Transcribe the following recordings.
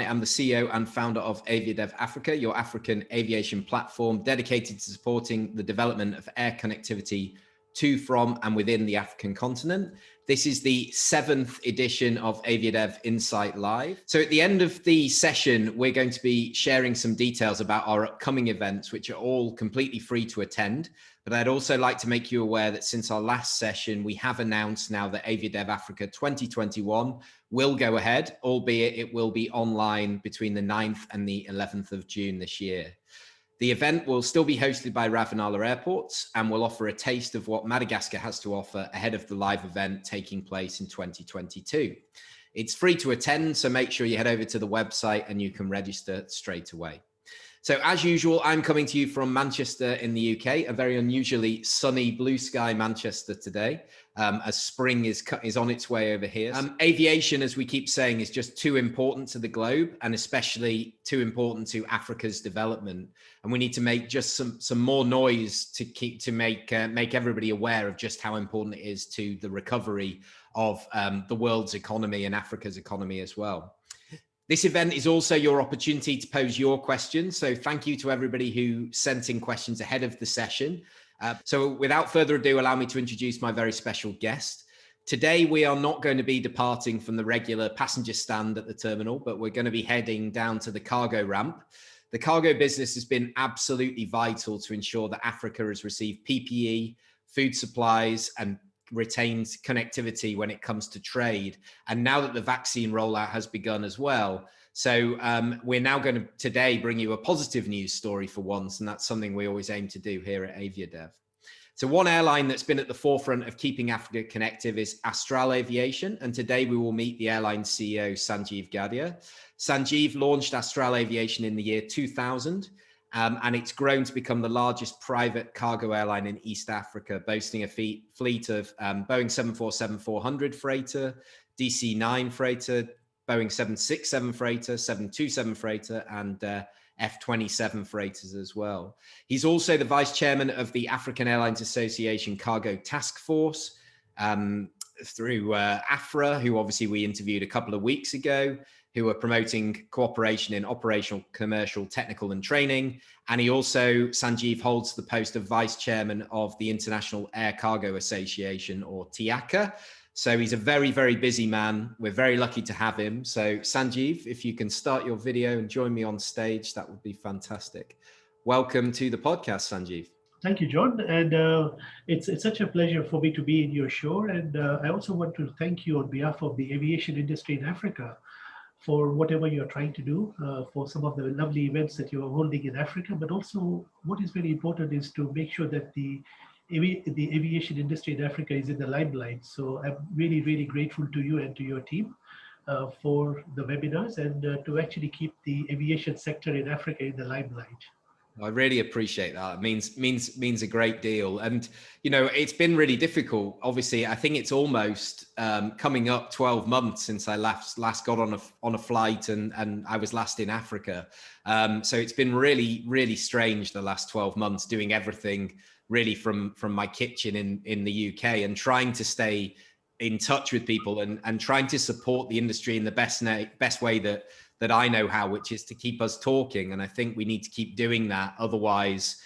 am the CEO and founder of AviaDev Africa, your African aviation platform dedicated to supporting the development of air connectivity to, from, and within the African continent. This is the 7th edition of AviaDev Insight Live. So at the end of the session, we're going to be sharing some details about our upcoming events, which are all completely free to attend. But I'd also like to make you aware that since our last session, we have announced now that AviaDev Africa 2021 will go ahead, albeit it will be online between the 9th and the 11th of June this year. The event will still be hosted by Ravenala Airports and will offer a taste of what Madagascar has to offer ahead of the live event taking place in 2022. It's free to attend, so make sure you head over to the website and you can register straight away. So as usual, I'm coming to you from Manchester in the UK, a very unusually sunny blue sky Manchester today, as spring is on its way over here. Aviation, as we keep saying, is just too important to the globe and especially too important to Africa's development. And we need to make just some more noise to make everybody aware of just how important it is to the recovery of the world's economy and Africa's economy as well. This event is also your opportunity to pose your questions. So thank you to everybody who sent in questions ahead of the session. So without further ado, allow me to introduce my very special guest. Today, we are not going to be departing from the regular passenger stand at the terminal, but we're going to be heading down to the cargo ramp. The cargo business has been absolutely vital to ensure that Africa has received PPE, food supplies, and retained connectivity when it comes to trade. And now that the vaccine rollout has begun as well. So we're now going to today bring you a positive news story for once. And that's something we always aim to do here at AviaDev. So one airline that's been at the forefront of keeping Africa connected is Astral Aviation. And today we will meet the airline CEO, Sanjeev Ghadia. Sanjeev launched Astral Aviation in the year 2000. And it's grown to become the largest private cargo airline in East Africa, boasting a fleet of Boeing 747-400 freighter, DC-9 freighter, Boeing 767 freighter, 727 freighter, and F-27 freighters as well. He's also the vice chairman of the African Airlines Association Cargo Task Force through Afra, who obviously we interviewed a couple of weeks ago, who are promoting cooperation in operational, commercial, technical, and training. And he also, Sanjeev, holds the post of vice chairman of the International Air Cargo Association, or TIACA. So he's a very, very busy man. We're very lucky to have him. So Sanjeev, if you can start your video and join me on stage, that would be fantastic. Welcome to the podcast, Sanjeev. Thank you, John. And it's such a pleasure for me to be in your show. And I also want to thank you on behalf of the aviation industry in Africa for whatever you're trying to do, for some of the lovely events that you are holding in Africa. But also what is very important is to make sure that the aviation industry in Africa is in the limelight. So I'm really, really grateful to you and to your team for the webinars and to actually keep the aviation sector in Africa in the limelight. I really appreciate that. It means a great deal. And, you know, it's been really difficult. Obviously, I think it's almost coming up 12 months since I last got on a flight and I was last in Africa. So it's been really, really strange the last 12 months doing everything really from my kitchen in the UK and trying to stay in touch with people and trying to support the industry in the best way that I know how, which is to keep us talking. And I think we need to keep doing that. Otherwise,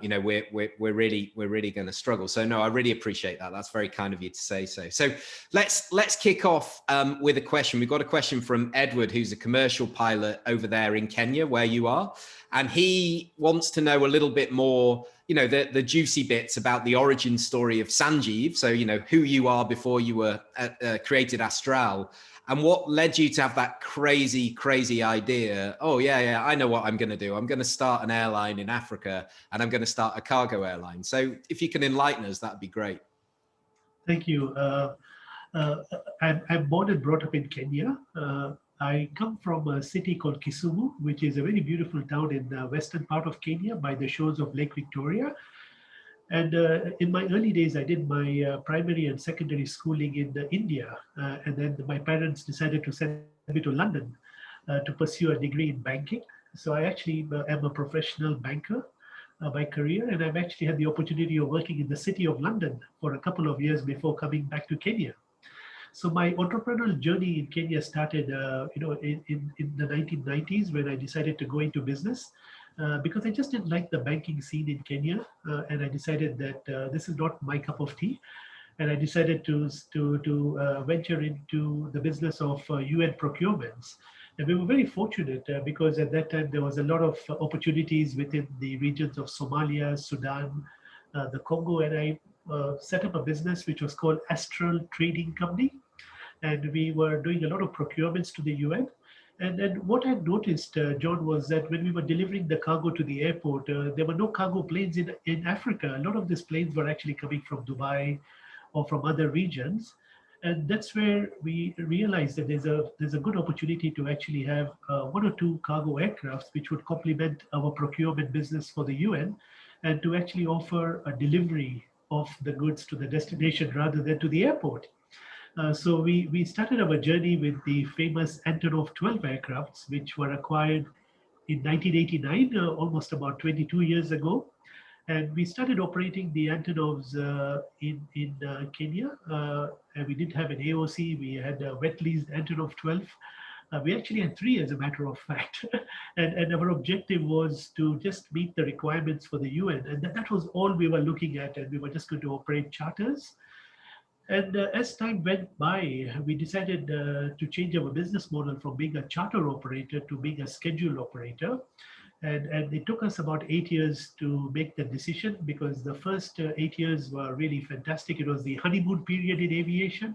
you know, we're really going to struggle. So no, I really appreciate that. That's very kind of you to say so. So let's kick off with a question. We've got a question from Edward, who's a commercial pilot over there in Kenya, where you are. And he wants to know a little bit more, you know, the juicy bits about the origin story of Sanjeev. So, you know, who you are before you were created Astral. And what led you to have that crazy idea? Oh, yeah, I know what I'm going to do. I'm going to start an airline in Africa and I'm going to start a cargo airline. So if you can enlighten us, that'd be great. Thank you. I'm born and brought up in Kenya. I come from a city called Kisumu, which is a very beautiful town in the western part of Kenya by the shores of Lake Victoria. And in my early days, I did my primary and secondary schooling in India. And then my parents decided to send me to London to pursue a degree in banking. So I actually am a professional banker by career. And I've actually had the opportunity of working in the city of London for a couple of years before coming back to Kenya. So my entrepreneurial journey in Kenya started, in the 1990s when I decided to go into business. Because I just didn't like the banking scene in Kenya, and I decided that this is not my cup of tea, and I decided to venture into the business of UN procurements. And we were very fortunate because at that time there was a lot of opportunities within the regions of Somalia, Sudan, the Congo, and I set up a business which was called Astral Trading Company, and we were doing a lot of procurements to the UN. And what I noticed, John, was that when we were delivering the cargo to the airport, there were no cargo planes in Africa. A lot of these planes were actually coming from Dubai or from other regions. And that's where we realized that there's a good opportunity to actually have one or two cargo aircrafts which would complement our procurement business for the UN, and to actually offer a delivery of the goods to the destination rather than to the airport. So we started our journey with the famous Antonov 12 aircrafts, which were acquired in 1989, almost about 22 years ago. And we started operating the Antonovs in Kenya. And we didn't have an AOC. We had a wet leased Antonov 12. We actually had three, as a matter of fact. And our objective was to just meet the requirements for the UN. And that was all we were looking at. And we were just going to operate charters. And as time went by, we decided to change our business model from being a charter operator to being a scheduled operator. And it took us about 8 years to make that decision, because the first 8 years were really fantastic. It was the honeymoon period in aviation,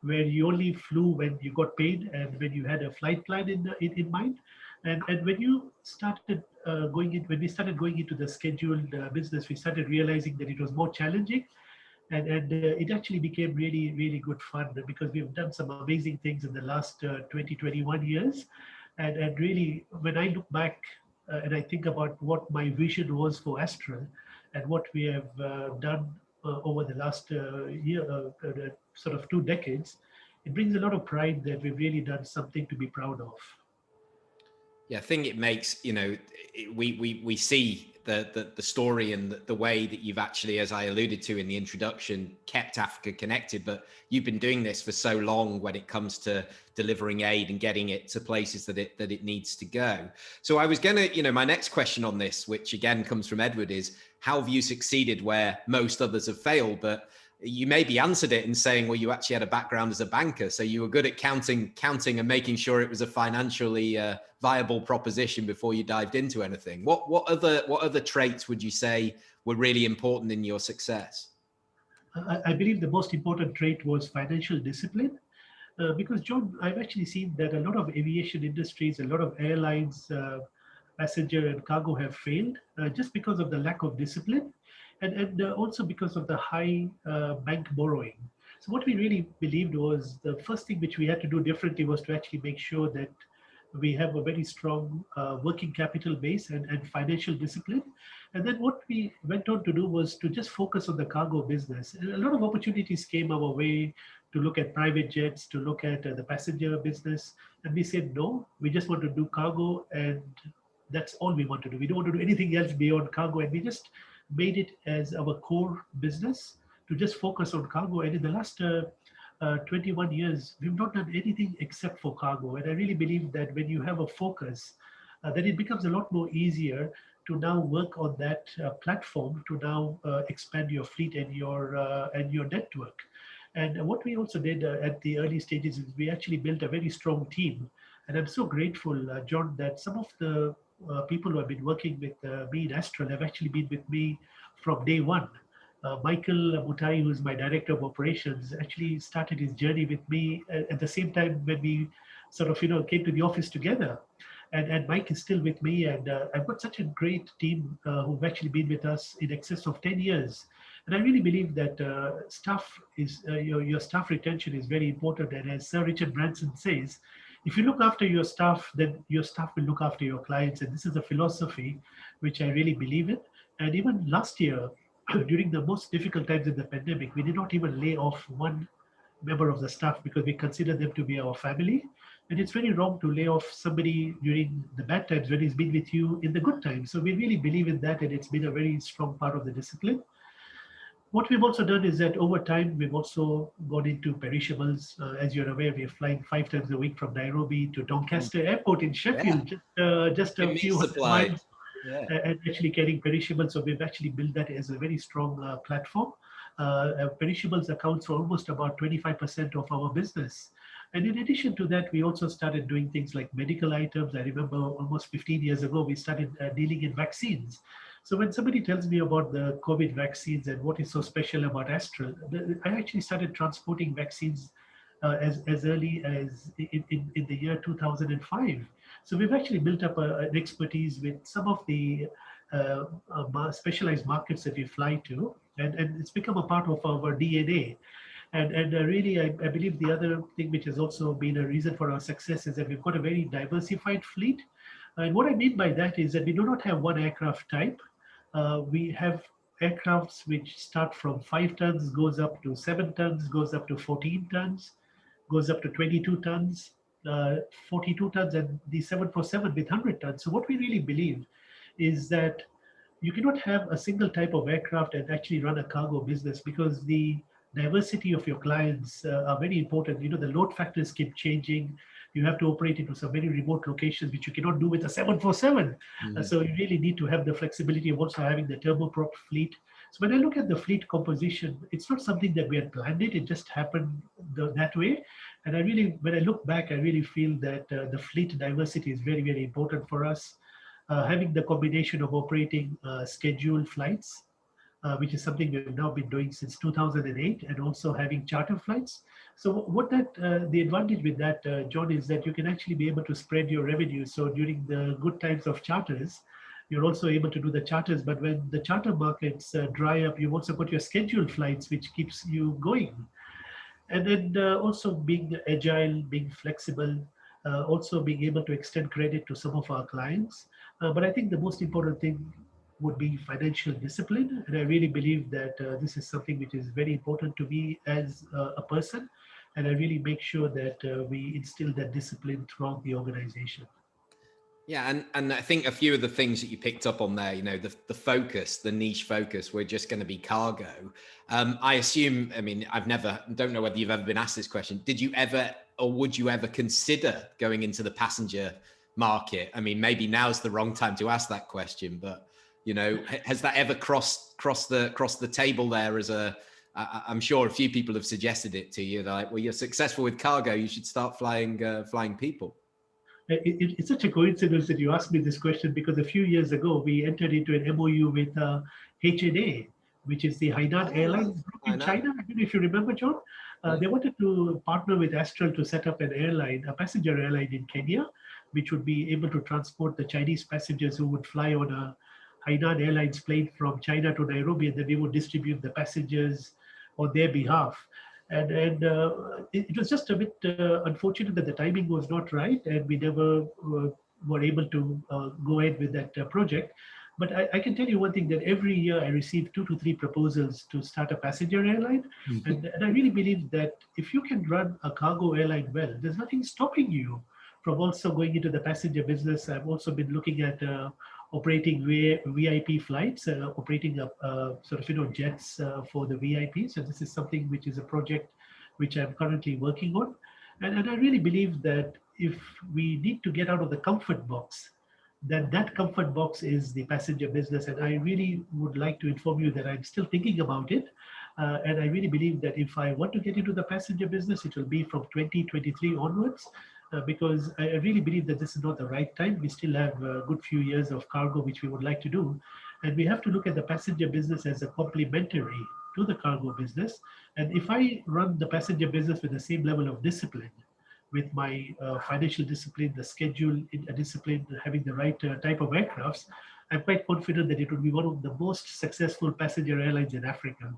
where you only flew when you got paid and when you had a flight plan in mind. And when you started when we started going into the scheduled business, we started realizing that it was more challenging. And it actually became really, really good fun, because we've done some amazing things in the last 20, 21 years. And really, when I look back and I think about what my vision was for Astral and what we have done over the last sort of 2 decades, it brings a lot of pride that we've really done something to be proud of. Yeah, I think it makes, we see the story and the way that you've actually, as I alluded to in the introduction, kept Africa connected. But you've been doing this for so long when it comes to delivering aid and getting it to places that it needs to go. So I was going to, my next question on this, which again comes from Edward, is how have you succeeded where most others have failed? But you maybe answered it in saying, well, you actually had a background as a banker, so you were good at counting and making sure it was a financially viable proposition before you dived into anything. What other traits would you say were really important in your success? I believe the most important trait was financial discipline. Because John, I've actually seen that a lot of aviation industries, a lot of airlines, passenger and cargo have failed just because of the lack of discipline, and also because of the high bank borrowing. So what we really believed was the first thing which we had to do differently was to actually make sure that we have a very strong working capital base and financial discipline. And then what we went on to do was to just focus on the cargo business. And a lot of opportunities came our way to look at private jets, to look at the passenger business. And we said, no, we just want to do cargo, and that's all we want to do. We don't want to do anything else beyond cargo. And we just made it as our core business to just focus on cargo. And in the last 21 years, we've not done anything except for cargo. And I really believe that when you have a focus, then it becomes a lot more easier to now work on that platform to now expand your fleet and your network. And what we also did at the early stages is we actually built a very strong team. And I'm so grateful, John, that some of the people who have been working with me in Astral have actually been with me from day one. Michael Mutai, who's my director of operations, actually started his journey with me at the same time when we sort of, came to the office together. And Mike is still with me, and I've got such a great team who've actually been with us in excess of 10 years. And I really believe that your staff retention is very important. And as Sir Richard Branson says, if you look after your staff, then your staff will look after your clients. And this is a philosophy which I really believe in. And even last year, during the most difficult times in the pandemic, we did not even lay off one member of the staff because we consider them to be our family. And it's very wrong to lay off somebody during the bad times when he's been with you in the good times. So we really believe in that, and it's been a very strong part of the discipline. What we've also done is that over time, we've also gone into perishables. As you're aware, we're flying 5 times a week from Nairobi to Doncaster Airport in Yeah, Sheffield, just a give me few hundred supply. miles, Yeah. and actually carrying perishables. So we've actually built that as a very strong platform. Perishables accounts for almost about 25% of our business. And in addition to that, we also started doing things like medical items. I remember almost 15 years ago, we started dealing in vaccines. So when somebody tells me about the COVID vaccines and what is so special about Astral, I actually started transporting vaccines as early as in the year 2005. So we've actually built up an expertise with some of the specialized markets that we fly to, and it's become a part of our DNA. And really, I believe the other thing which has also been a reason for our success is that we've got a very diversified fleet. And what I mean by that is that we do not have one aircraft type. We have aircrafts which start from 5 tons, goes up to 7 tons, goes up to 14 tons, goes up to 22 tons, 42 tons, and the 747 with 100 tons. So what we really believe is that you cannot have a single type of aircraft and actually run a cargo business, because the diversity of your clients are very important. You know, the load factors keep changing. You have to operate into some very remote locations, which you cannot do with a 747. So you really need to have the flexibility of also having the turboprop fleet. So when I look at the fleet composition, it's not something that we had planned it. It just happened that way. And I really, when I look back, I really feel that the fleet diversity is very, very important for us. Having the combination of operating scheduled flights, which is something we've now been doing since 2008, and also having charter flights. So what the advantage with that, John, is that you can actually be able to spread your revenue. So during the good times of charters, you're also able to do the charters. But when the charter markets dry up, you've also got your scheduled flights, which keeps you going. And then also being agile, being flexible, also being able to extend credit to some of our clients. But I think the most important thing would be financial discipline. And I really believe that this is something which is very important to me as a person. And I really make sure that we instill that discipline throughout the organization. Yeah, and I think a few of the things that you picked up on there, you know, the focus, the niche focus, we're just going to be cargo. I assume, I mean, don't know whether you've ever been asked this question. Did you ever, or would you ever consider going into the passenger market? I mean, maybe now's the wrong time to ask that question, but you know, has that ever crossed the table there as a? I'm sure a few people have suggested it to you. They're like, well, you're successful with cargo, you should start flying people. It's such a coincidence that you asked me this question, because a few years ago we entered into an MOU with HNA, which is the Hainan Oh, Airlines group I in know. China. I don't know if you remember, John. Yeah. They wanted to partner with Astral to set up an airline, a passenger airline in Kenya, which would be able to transport the Chinese passengers who would fly on a Hainan Airlines plane from China to Nairobi, and then we would distribute the passengers on their behalf. And it was just a bit unfortunate that the timing was not right, and we never were able to go ahead with that project. But I can tell you one thing, that every year I receive 2 to 3 proposals to start a passenger airline. And I really believe that if you can run a cargo airline well, there's nothing stopping you from also going into the passenger business. I've also been looking at operating VIP flights, operating up sort of jets for the VIPs. And this is something which is a project which I'm currently working on. And I really believe that if we need to get out of the comfort box, then that comfort box is the passenger business. And I really would like to inform you that I'm still thinking about it. And I really believe that if I want to get into the passenger business, it will be from 2023 onwards, because I really believe that this is not the right time. We still have a good few years of cargo, which we would like to do. And we have to look at the passenger business as a complementary to the cargo business. And if I run the passenger business with the same level of discipline, with my financial discipline, the schedule discipline, having the right type of aircrafts, I'm quite confident that it will be one of the most successful passenger airlines in Africa.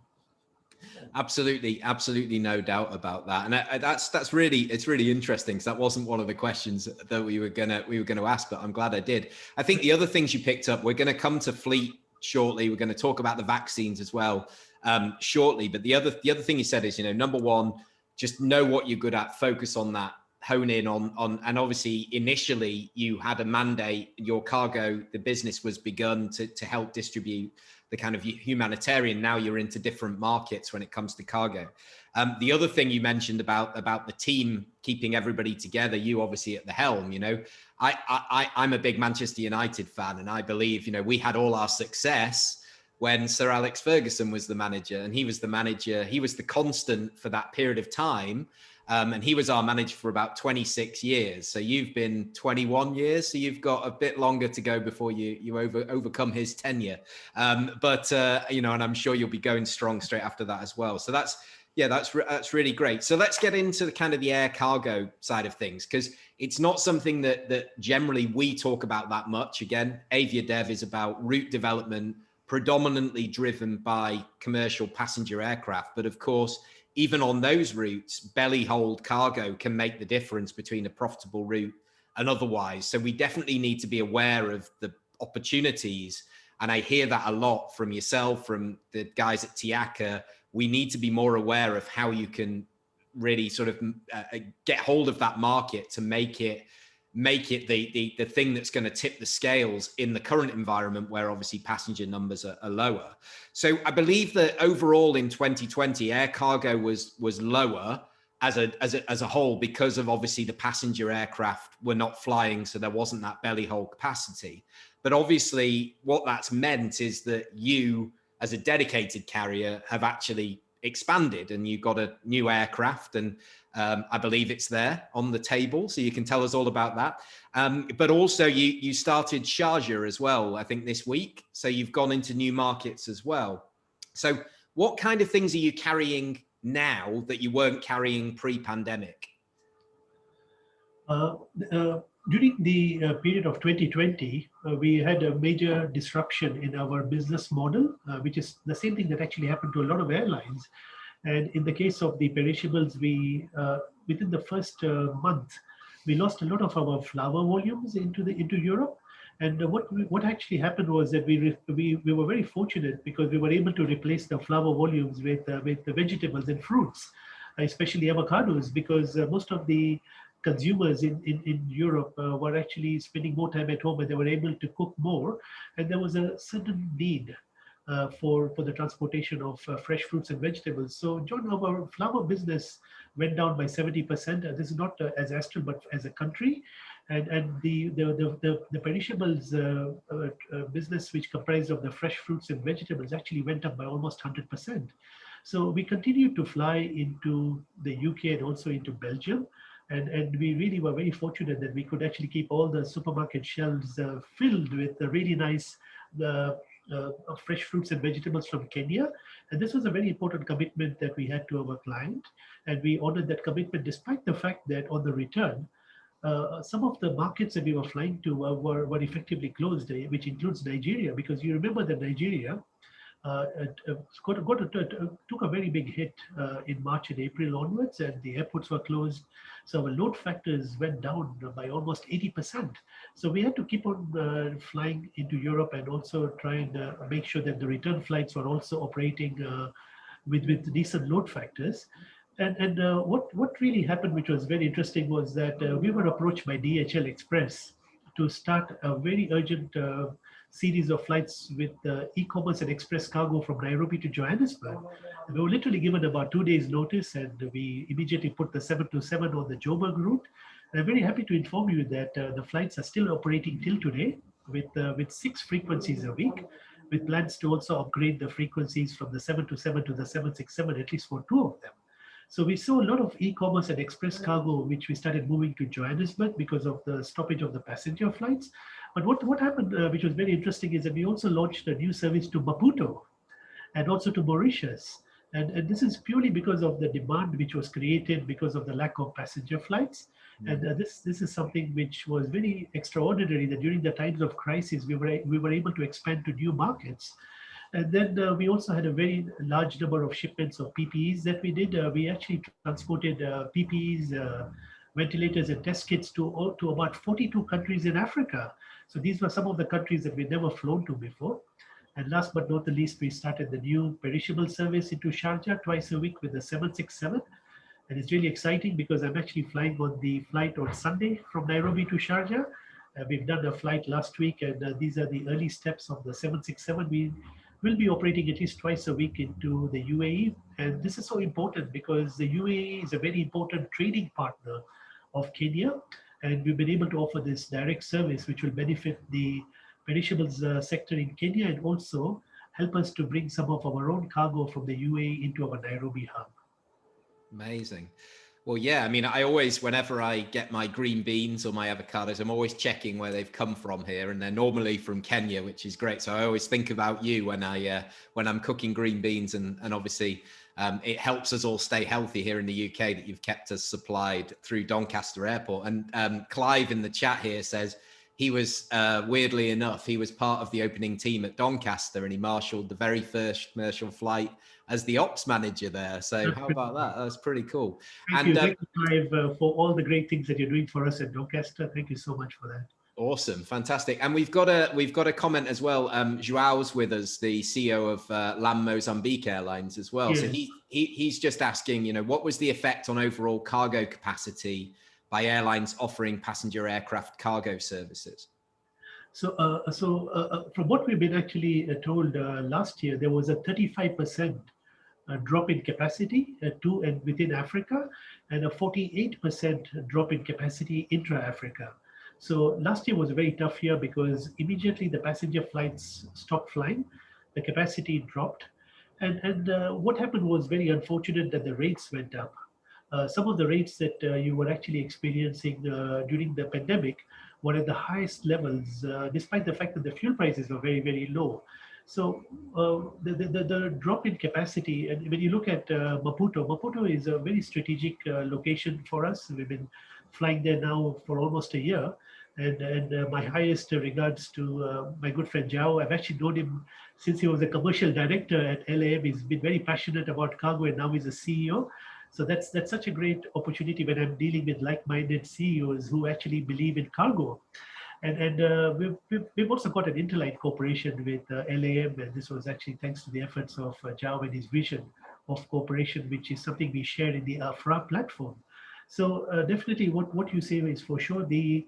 Absolutely, no doubt about that. And that's really, it's really interesting, because that wasn't one of the questions that we were gonna ask, but I'm glad I did. I think the other things you picked up, we're going to come to fleet shortly. We're going to talk about the vaccines as well shortly. But the other thing you said is, you know, number one, just know what you're good at, focus on that, hone in on, and obviously initially you had a mandate, your cargo, the business was begun to help distribute the kind of humanitarian. Now you're into different markets when it comes to cargo. The other thing you mentioned about the team keeping everybody together, you obviously at the helm, you know, I'm a big Manchester United fan, and I believe, you know, we had all our success when Sir Alex Ferguson was the manager, and he was the manager, he was the constant for that period of time. And he was our manager for about 26 years. So you've been 21 years. So you've got a bit longer to go before you overcome his tenure. You know, and I'm sure you'll be going strong straight after that as well. So that's really great. So let's get into the kind of the air cargo side of things, because it's not something that generally we talk about that much. Again, AviaDev is about route development, predominantly driven by commercial passenger aircraft. But of course, even on those routes, belly hold cargo can make the difference between a profitable route and otherwise. So we definitely need to be aware of the opportunities. And I hear that a lot from yourself, from the guys at TIACA. We need to be more aware of how you can really sort of get hold of that market to make it the thing that's going to tip the scales in the current environment where obviously passenger numbers are lower. So I believe that overall in 2020, air cargo was lower as a whole, because of obviously the passenger aircraft were not flying, so there wasn't that belly hold capacity. But obviously what that's meant is that you, as a dedicated carrier, have actually expanded, and you got a new aircraft, and I believe it's there on the table, so you can tell us all about that. But also you started Sharjah as well, I think this week. So you've gone into new markets as well. So what kind of things are you carrying now that you weren't carrying pre-pandemic? During the period of 2020, we had a major disruption in our business model, which is the same thing that actually happened to a lot of airlines. And in the case of the perishables, we within the first month, we lost a lot of our flour volumes into Europe. And what actually happened was that we were very fortunate, because we were able to replace the flour volumes with the vegetables and fruits, especially avocados, because most of the consumers in Europe were actually spending more time at home, and they were able to cook more. And there was a certain need for the transportation of fresh fruits and vegetables. So, John, our flour business went down by 70%. This is not as Astral, but as a country. And the perishables business, which comprised of the fresh fruits and vegetables, actually went up by almost 100%. So we continued to fly into the UK and also into Belgium. And we really were very fortunate that we could actually keep all the supermarket shelves filled with the really nice fresh fruits and vegetables from Kenya. And this was a very important commitment that we had to our client. And we honored that commitment, despite the fact that on the return, some of the markets that we were flying to were effectively closed, which includes Nigeria, because you remember that Nigeria took a very big hit in March and April onwards, and the airports were closed. So our load factors went down by almost 80%. So we had to keep on flying into Europe, and also try and make sure that the return flights were also operating with decent load factors. And what really happened, which was very interesting, was that we were approached by DHL Express to start a very urgent series of flights with e-commerce and express cargo from Nairobi to Johannesburg. We were literally given about 2 days notice, and we immediately put the 727 on the Joburg route. And I'm very happy to inform you that the flights are still operating till today with 6 frequencies a week, with plans to also upgrade the frequencies from the 727 to the 767, at least for 2 of them. So we saw a lot of e-commerce and express cargo, which we started moving to Johannesburg because of the stoppage of the passenger flights. But what happened, which was very interesting, is that we also launched a new service to Maputo and also to Mauritius. And this is purely because of the demand which was created because of the lack of passenger flights. And this is something which was very extraordinary, that during the times of crisis, we were able to expand to new markets. And then we also had a very large number of shipments of PPEs that we did. We actually transported PPEs, ventilators and test kits to about 42 countries in Africa. So these were some of the countries that we'd never flown to before. And last but not the least, we started the new perishable service into Sharjah twice a week with the 767. And it's really exciting because I'm actually flying on the flight on Sunday from Nairobi to Sharjah. We've done a flight last week, and these are the early steps of the 767. will be operating at least twice a week into the UAE. And this is so important because the UAE is a very important trading partner of Kenya. And we've been able to offer this direct service, which will benefit the perishables sector in Kenya and also help us to bring some of our own cargo from the UAE into our Nairobi hub. Amazing. Well, yeah, I mean, I always, whenever I get my green beans or my avocados, I'm always checking where they've come from here, and they're normally from Kenya, which is great. So I always think about you when I'm cooking green beans, and obviously it helps us all stay healthy here in the UK that you've kept us supplied through Doncaster Airport. And Clive in the chat here says he was, weirdly enough, he was part of the opening team at Doncaster, and he marshaled the very first commercial flight as the ops manager there. So how about that? That's pretty cool. Thank you, Clive, for all the great things that you're doing for us at Doncaster. Thank you so much for that. Awesome, fantastic. And we've got a comment as well. Joao's with us, the CEO of LAM Mozambique Airlines as well. Yes. So he's just asking, what was the effect on overall cargo capacity by airlines offering passenger aircraft cargo services? So, from what we've been actually told last year, there was a 35% drop in capacity to and within Africa, and a 48% drop in capacity intra-Africa. So last year was a very tough year because immediately the passenger flights stopped flying, the capacity dropped, and what happened was very unfortunate that the rates went up. Some of the rates that you were actually experiencing during the pandemic were at the highest levels, despite the fact that the fuel prices were very, very low. So the drop in capacity, and when you look at Maputo is a very strategic location for us. We've been flying there now for almost a year, and my highest regards to my good friend Jao. I've actually known him since he was a commercial director at LAM. He's been very passionate about cargo, and now he's a CEO. So that's such a great opportunity when I'm dealing with like-minded CEOs who actually believe in cargo. And we've also got an Interline cooperation with LAM, and this was actually thanks to the efforts of Jao and his vision of cooperation, which is something we share in the AFRAA platform. So definitely what you say is for sure, the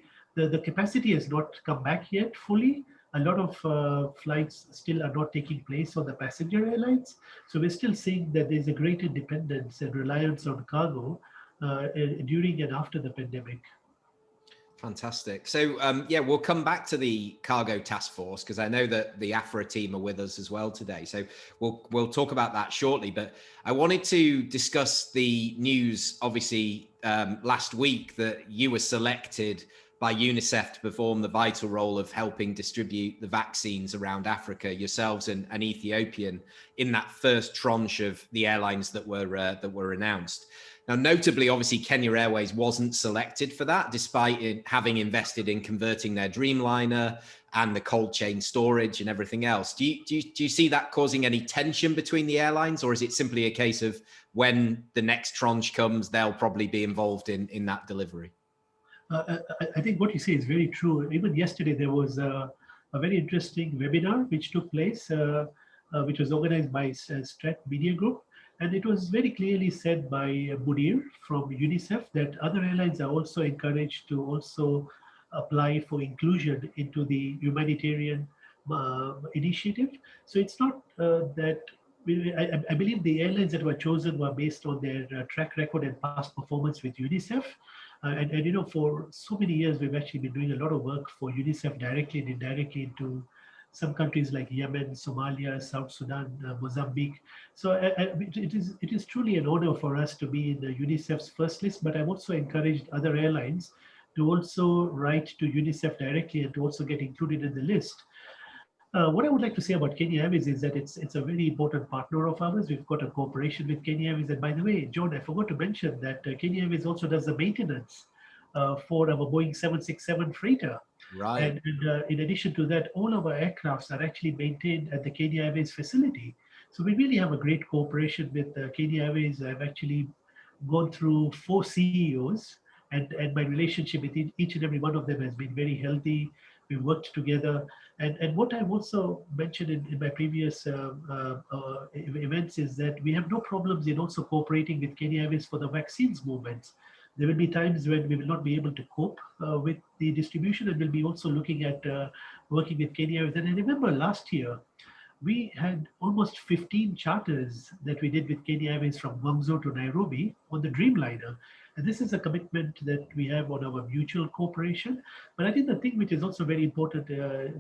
capacity has not come back yet fully. A lot of flights still are not taking place on the passenger airlines. So we're still seeing that there's a greater dependence and reliance on cargo during and after the pandemic. Fantastic. So yeah, we'll come back to the Cargo Task Force because I know that the AFRA team are with us as well today. So we'll talk about that shortly. But I wanted to discuss the news, obviously, last week that you were selected by UNICEF to perform the vital role of helping distribute the vaccines around Africa, yourselves and Ethiopian, in that first tranche of the airlines that were announced. Now, notably, obviously, Kenya Airways wasn't selected for that, despite having invested in converting their Dreamliner and the cold chain storage and everything else. Do you see that causing any tension between the airlines, or is it simply a case of when the next tranche comes, they'll probably be involved in that delivery? I think what you say is very true. Even yesterday, there was a very interesting webinar which took place, which was organized by Strat Media Group. And it was very clearly said by Mudir from UNICEF that other airlines are also encouraged to also apply for inclusion into the humanitarian initiative. So it's not that I believe the airlines that were chosen were based on their track record and past performance with UNICEF. And for so many years, we've actually been doing a lot of work for UNICEF directly and indirectly into some countries like Yemen, Somalia, South Sudan, Mozambique. So it is truly an honor for us to be in the UNICEF's first list, but I've also encouraged other airlines to also write to UNICEF directly and to also get included in the list. What I would like to say about Kenya Airways is that it's a very important partner of ours. We've got a cooperation with Kenya Airways. And by the way, John, I forgot to mention that Kenya Airways also does the maintenance for our Boeing 767 freighter. Right. And in addition to that, all of our aircrafts are actually maintained at the Kenya Airways facility. So we really have a great cooperation with Kenya Airways. I've actually gone through 4 CEOs, and my relationship with each and every one of them has been very healthy. We've worked together. And what I've also mentioned in my previous events is that we have no problems in also cooperating with Kenya Airways for the vaccines movements. There will be times when we will not be able to cope with the distribution, and we'll be also looking at working with Kenya Airways. And I remember last year, we had almost 15 charters that we did with Kenya Airways from Guangzhou to Nairobi on the Dreamliner. And this is a commitment that we have on our mutual cooperation. But I think the thing which is also very important,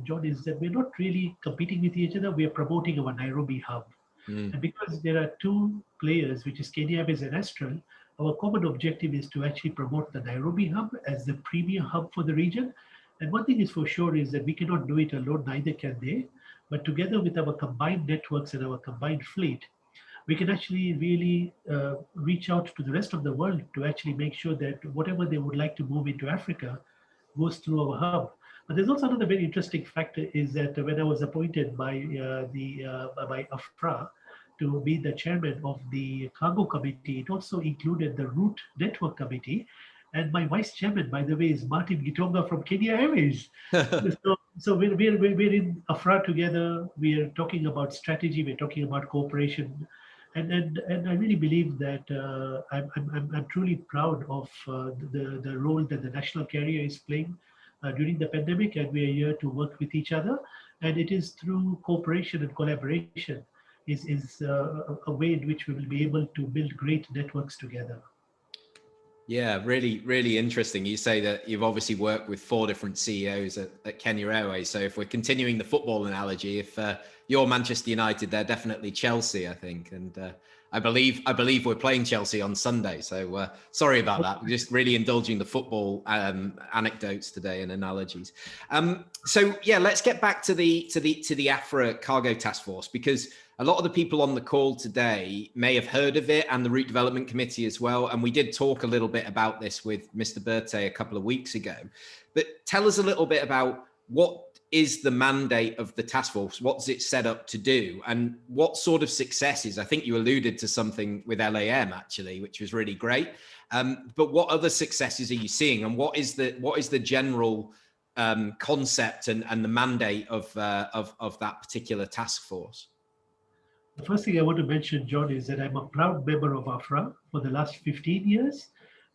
John, is that we're not really competing with each other. We are promoting our Nairobi hub. Mm. And because there are two players, which is Kenya Airways and Astral, our common objective is to actually promote the Nairobi hub as the premier hub for the region. And one thing is for sure is that we cannot do it alone, neither can they. But together with our combined networks and our combined fleet, we can actually really reach out to the rest of the world to actually make sure that whatever they would like to move into Africa goes through our hub. But there's also another very interesting factor is that when I was appointed by AFRAA to be the chairman of the cargo committee, it also included the route network committee. And my vice chairman, by the way, is Martin Gitonga from Kenya Airways. So we're in AFRA together. We are talking about strategy. We're talking about cooperation, and I really believe that I'm truly proud of the role that the national carrier is playing during the pandemic, and we are here to work with each other. And it is through cooperation and collaboration is a way in which we will be able to build great networks together. Yeah, really, really interesting. You say that you've obviously worked with 4 different CEOs at Kenya Airways. So if we're continuing the football analogy, if you're Manchester United, they're definitely Chelsea, I think. And I believe we're playing Chelsea on Sunday. So sorry about that. We're just really indulging the football anecdotes today and analogies. So yeah, let's get back to the AFRAA Cargo Task Force, because a lot of the people on the call today may have heard of it, and the Route Development Committee as well. And we did talk a little bit about this with Mr. Berthe a couple of weeks ago. But tell us a little bit about what is the mandate of the task force? What's it set up to do? And what sort of successes? I think you alluded to something with LAM actually, which was really great. But what other successes are you seeing? And what is the general concept and the mandate of that particular task force? The first thing I want to mention, John, is that I'm a proud member of AFRA for the last 15 years.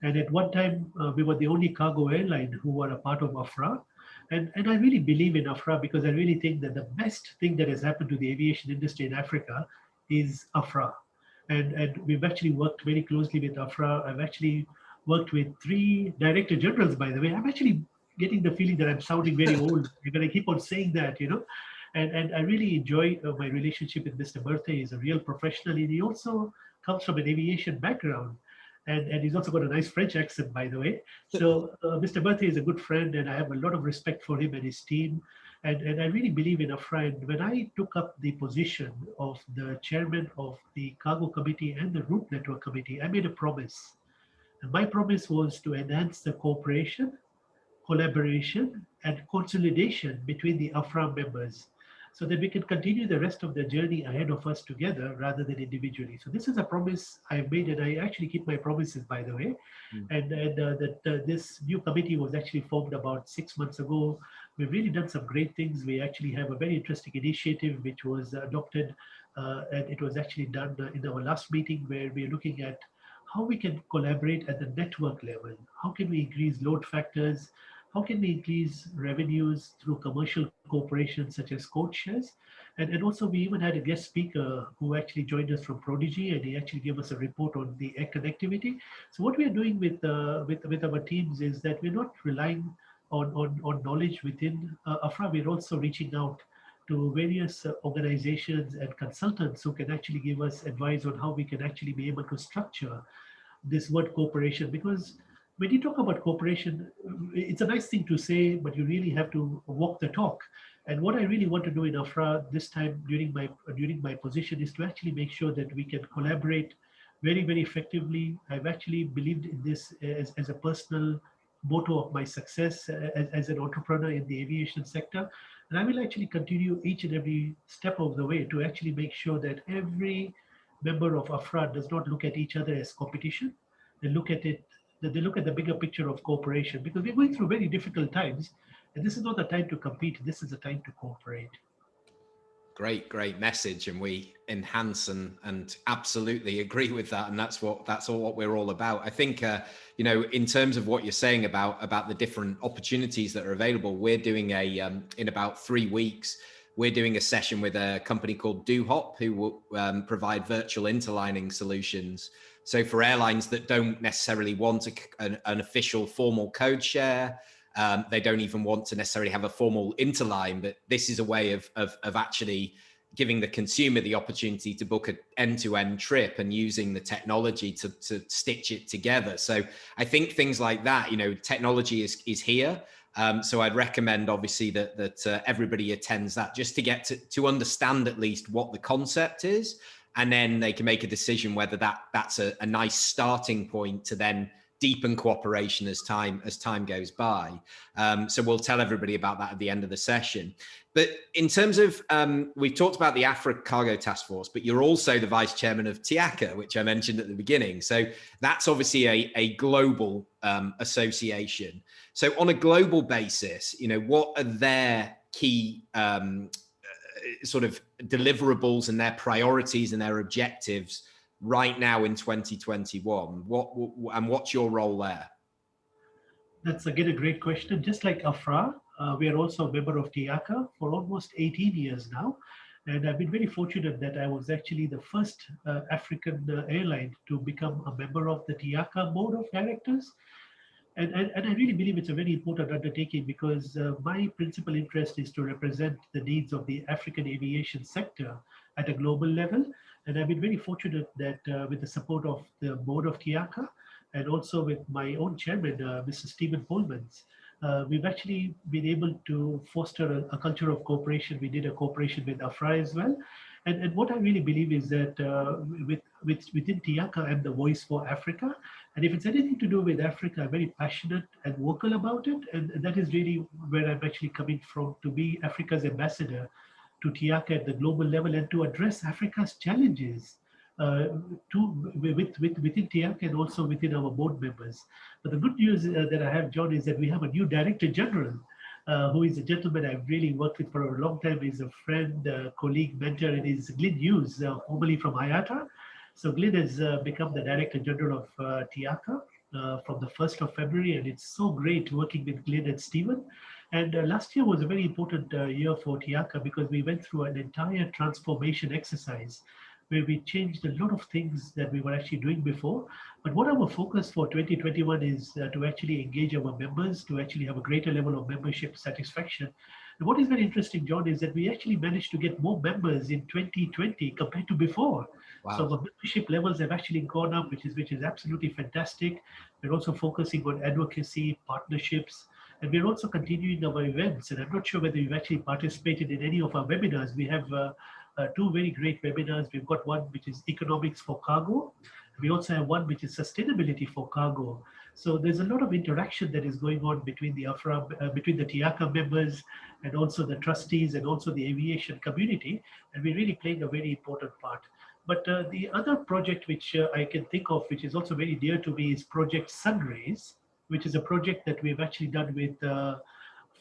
And at one time, we were the only cargo airline who were a part of AFRA. And I really believe in AFRA because I really think that the best thing that has happened to the aviation industry in Africa is AFRA. And we've actually worked very closely with AFRA. I've actually worked with 3 director generals, by the way. I'm actually getting the feeling that I'm sounding very old. You're going to keep on saying that, you know. And I really enjoy my relationship with Mr. Berthe. He's a real professional, and he also comes from an aviation background. And he's also got a nice French accent, by the way. So Mr. Berthe is a good friend, and I have a lot of respect for him and his team. And I really believe in a friend. When I took up the position of the chairman of the Cargo Committee and the Route Network Committee, I made a promise. And my promise was to enhance the cooperation, collaboration, and consolidation between the AFRA members, so that we can continue the rest of the journey ahead of us together rather than individually. So this is a promise I've made, and I actually keep my promises, by the way. This new committee was actually formed about 6 months ago. We've really done some great things. We actually have a very interesting initiative which was adopted, and it was actually done in our last meeting, where we're looking at how we can collaborate at the network level. How can we increase load factors? How can we increase revenues through commercial cooperation such as code shares? And also we even had a guest speaker who actually joined us from Prodigy, and he actually gave us a report on the air connectivity. So what we are doing with our teams is that we're not relying on knowledge within AFRA. We're also reaching out to various organizations and consultants who can actually give us advice on how we can actually be able to structure this word cooperation. Because when you talk about cooperation, it's a nice thing to say, but you really have to walk the talk. And what I really want to do in AFRA this time during my position is to actually make sure that we can collaborate very, very effectively. I've actually believed in this as a personal motto of my success as an entrepreneur in the aviation sector. And I will actually continue each and every step of the way to actually make sure that every member of AFRA does not look at each other as competition. They look at it, that they look at the bigger picture of cooperation, because we're going through very difficult times, and this is not the time to compete. This is the time to cooperate. Great message, and we enhance and absolutely agree with that, and that's what we're all about. I think you know, in terms of what you're saying about the different opportunities that are available, we're doing in about 3 weeks we're doing a session with a company called DoHop, who will provide virtual interlining solutions. So for airlines that don't necessarily want an official formal code share, they don't even want to necessarily have a formal interline, but this is a way of actually giving the consumer the opportunity to book an end-to-end trip and using the technology to stitch it together. So I think things like that, you know, technology is here. So I'd recommend obviously that everybody attends that, just to get to understand at least what the concept is, and then they can make a decision whether that's a nice starting point to then deepen cooperation as time goes by. So we'll tell everybody about that at the end of the session. But in terms of, we've talked about the AFRAA Cargo Task Force, but you're also the vice chairman of TIACA, which I mentioned at the beginning. So that's obviously a global association. So on a global basis, you know, what are their key sort of deliverables and their priorities and their objectives right now in 2021? What's your role there? That's again a great question. Just like AFRA, we are also a member of TIACA for almost 18 years now. And I've been very fortunate that I was actually the first African airline to become a member of the TIACA board of directors. And I really believe it's a very important undertaking, because my principal interest is to represent the needs of the African aviation sector at a global level. And I've been very fortunate that with the support of the board of TIACA, and also with my own chairman, Mr. Stephen Polmans, we've actually been able to foster a culture of cooperation. We did a cooperation with AFRA as well. And what I really believe is that within TIACA, I'm the voice for Africa. And if it's anything to do with Africa, I'm very passionate and vocal about it. And that is really where I'm actually coming from, to be Africa's ambassador to TIACA at the global level, and to address Africa's challenges within TIACA and also within our board members. But the good news that I have, John, is that we have a new Director General, who is a gentleman I've really worked with for a long time. He's a friend, colleague, mentor, and is Glyn Hughes, formerly from IATA. So Glyn has become the Director General of TIACA from the 1st of February, and it's so great working with Glyn and Stephen. And last year was a very important year for TIACA, because we went through an entire transformation exercise where we changed a lot of things that we were actually doing before. But what our focus for 2021 is to actually engage our members, to actually have a greater level of membership satisfaction. And what is very interesting, John, is that we actually managed to get more members in 2020 compared to before. Wow. So our membership levels have actually gone up, which is absolutely fantastic. We're also focusing on advocacy, partnerships, and we're also continuing our events. And I'm not sure whether you've actually participated in any of our webinars. We have two very great webinars. We've got one which is economics for cargo. We also have one which is sustainability for cargo. So there's a lot of interaction that is going on between the between the TIACA members and also the trustees and also the aviation community, and we're really playing a very important part. But the other project which I can think of, which is also very dear to me, is Project Sunrays, which is a project that we've actually done with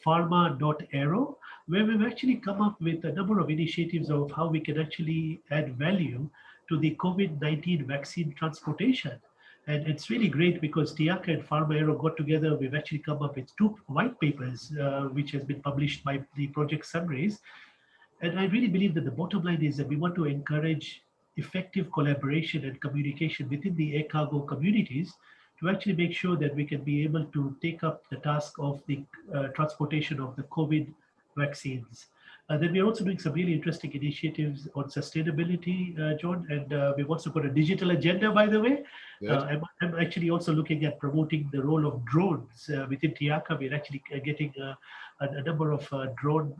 pharma.aero, where we've actually come up with a number of initiatives of how we can actually add value to the COVID-19 vaccine transportation. And it's really great because TIACA and Pharma.aero got together. We've actually come up with two white papers, which has been published by the Project Sunrays. And I really believe that the bottom line is that we want to encourage effective collaboration and communication within the air cargo communities to actually make sure that we can be able to take up the task of the transportation of the COVID vaccines. Then we're also doing some really interesting initiatives on sustainability, John, and we've also got a digital agenda, by the way. I'm actually also looking at promoting the role of drones within TIACA. We're actually getting a number of drone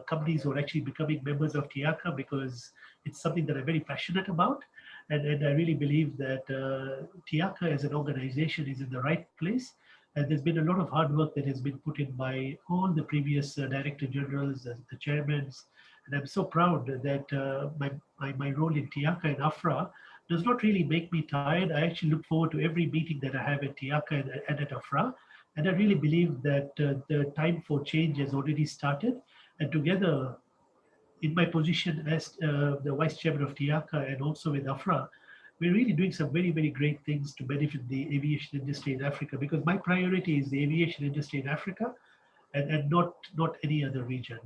companies who are actually becoming members of TIACA, because it's something that I'm very passionate about. And I really believe that TIACA as an organization is in the right place. And there's been a lot of hard work that has been put in by all the previous director generals, the chairmen. And I'm so proud that my role in TIACA and AFRA does not really make me tired. I actually look forward to every meeting that I have at TIACA and at AFRA. And I really believe that the time for change has already started. And together, in my position as the vice chairman of TIACA and also with AFRA, we're really doing some very, very great things to benefit the aviation industry in Africa, because my priority is the aviation industry in Africa and not any other region.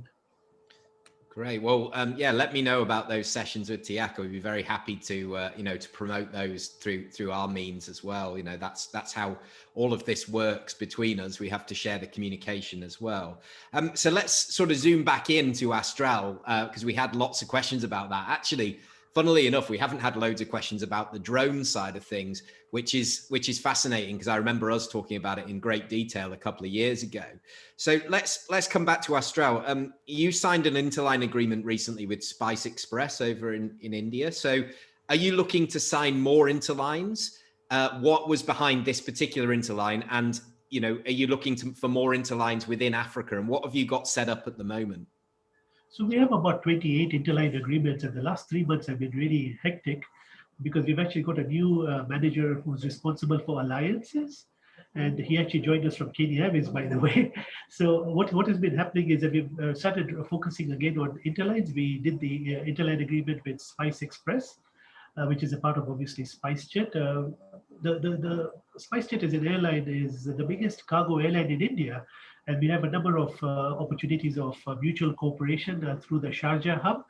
Great. Well, yeah, let me know about those sessions with Tiaka. We'd be very happy to, to promote those through our means as well. That's how all of this works between us. We have to share the communication as well. So let's sort of zoom back into Astral, because we had lots of questions about that. Actually, funnily enough, we haven't had loads of questions about the drone side of things, which is fascinating, because I remember us talking about it in great detail a couple of years ago. So let's come back to Astral. You signed an Interline agreement recently with Spice Express over in India. So are you looking to sign more Interlines? What was behind this particular Interline? And, are you looking for more Interlines within Africa? And what have you got set up at the moment? So we have about 28 Interline agreements, and the last 3 months have been really hectic because we've actually got a new manager who's responsible for alliances. And he actually joined us from Kenya Airways, by the way. So what has been happening is that we've started focusing again on Interlines. We did the Interline agreement with Spice Express, which is a part of obviously SpiceJet. The SpiceJet as an airline is the biggest cargo airline in India, and we have a number of opportunities of mutual cooperation through the Sharjah hub.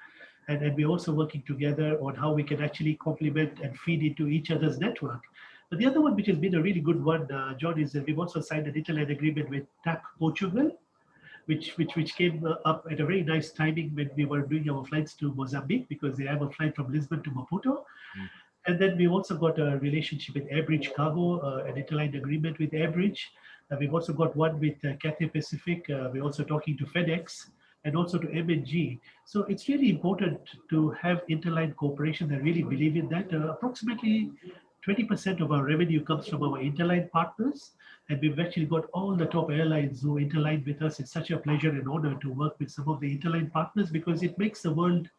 And we're also working together on how we can actually complement and feed into each other's network. But the other one, which has been a really good one, John, is that we've also signed an Interline agreement with TAP Portugal, which came up at a very nice timing when we were doing our flights to Mozambique, because they have a flight from Lisbon to Maputo. Mm. And then we've also got a relationship with Airbridge Cargo, an Interline agreement with Airbridge. We've also got one with Cathay Pacific. We're also talking to FedEx and also to MNG. So it's really important to have Interline cooperation. I really believe in that. Approximately 20% of our revenue comes from our Interline partners, and we've actually got all the top airlines who interline with us. It's such a pleasure and honor to work with some of the Interline partners, because it makes the world